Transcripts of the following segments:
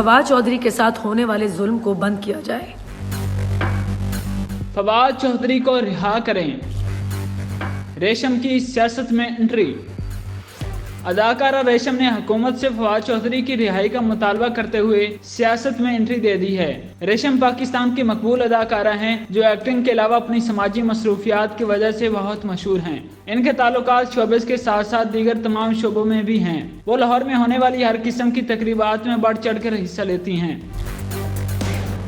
फवाद चौधरी के साथ होने वाले जुल्म को बंद किया जाए। फवाद चौधरी को रिहा करें, रेशम की सियासत में एंट्री। अदाकारा रेशम ने हुकूमत से फवाद चौधरी की रिहाई का मुतालबा करते हुए सियासत में एंट्री दे दी है। रेशम पाकिस्तान की मकबूल अदाकारा हैं जो एक्टिंग के अलावा अपनी समाजी मसरूफियात की वजह से बहुत मशहूर हैं। इनके ताल्लुकात शोबिस के साथ साथ दीगर तमाम शोबों में भी हैं। वो लाहौर में होने वाली हर किस्म की तकरीबात में बढ़ चढ़ कर हिस्सा लेती हैं।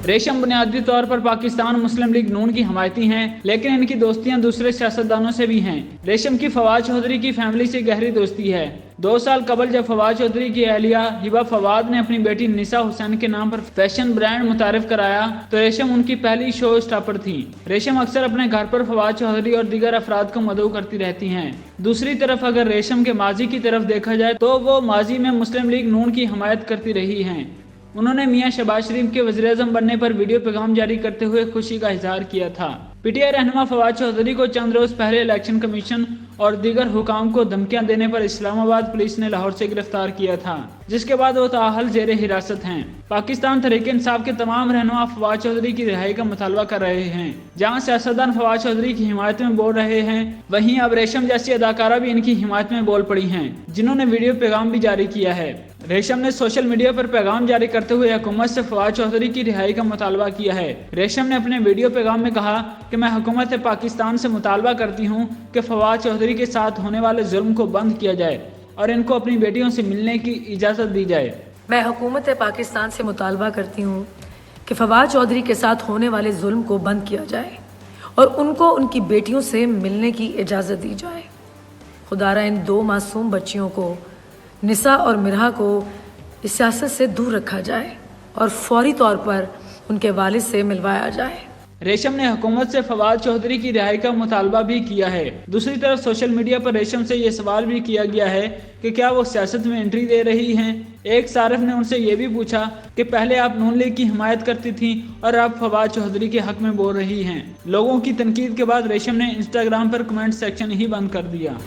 रेशम बुनियादी तौर पर पाकिस्तान मुस्लिम लीग नून की हमायती हैं, लेकिन इनकी दोस्तियां दूसरे सियासतदानों से भी हैं। रेशम की फवाद चौधरी की फैमिली से गहरी दोस्ती है। 2 साल कबल जब फवाद चौधरी की अहलिया हिबा फवाद ने अपनी बेटी निसा हुसैन के नाम पर फैशन ब्रांड मुतारिफ कराया तो रेशम उनकी पहली शो स्टॉपर थी। रेशम अक्सर अपने घर पर फवाद चौधरी और दीगर अफराद को मदऊ करती रहती हैं। दूसरी तरफ अगर रेशम के माजी की तरफ देखा जाए तो वो माजी में मुस्लिम लीग नून की हमायत करती रही हैं। उन्होंने मियां शहबाज शरीफ के वज़ीर-ए-आज़म बनने पर वीडियो पैगाम जारी करते हुए खुशी का इजहार किया था। पीटीआई रहनुमा फवाद चौधरी को चंद रोज पहले इलेक्शन कमीशन और दीगर हुकाम को धमकियां देने पर इस्लामाबाद पुलिस ने लाहौर से गिरफ्तार किया था, जिसके बाद वो ताहल जेरे हिरासत हैं। पाकिस्तान तहरीक इंसाफ के तमाम रहनुमा फवाद चौधरी की रिहाई का मुतालबा कर रहे हैं। जहां सियासतदान फवाद चौधरी की हिमायत में बोल रहे हैं, वहीं अब रेशम जैसी अदाकारा भी इनकी हिमायत में बोल पड़ी हैं, जिन्होंने वीडियो पैगाम भी जारी किया है। रेशम ने सोशल मीडिया पर पैगाम जारी करते हुए हुकूमत से फवाद चौधरी की रिहाई का मुतालबा किया है। रेशम ने अपने वीडियो पैगाम में कहा कि मैं हुकूमत पाकिस्तान से मुतालबा करती हूँ कि फवाद चौधरी के साथ होने वाले जुल्म को बंद किया जाए और इनको अपनी बेटियों से मिलने की इजाज़त दी जाए। मैं हुकूमत पाकिस्तान से मुतालबा करती हूँ कि फवाद चौधरी के साथ होने वाले जुल्म को बंद किया जाए और उनको उनकी बेटियों से मिलने की इजाज़त दी जाए। खुदारा इन 2 मासूम बच्चियों को, निसा और मिरहा को, इस सियासत से दूर रखा जाए और फौरी तौर पर उनके वालिद से मिलवाया जाए। रेशम ने हुकूमत से फवाद चौधरी की रिहाई का मुतालबा भी किया है। दूसरी तरफ सोशल मीडिया पर रेशम से ये सवाल भी किया गया है कि क्या वो सियासत में एंट्री दे रही हैं। एक सारिफ ने उनसे ये भी पूछा कि पहले आप नून लीग की हिमायत करती थीं और अब फवाद चौधरी के हक में बोल रही हैं। लोगों की तनकीद के बाद रेशम ने इंस्टाग्राम पर कमेंट सेक्शन ही बंद कर दिया।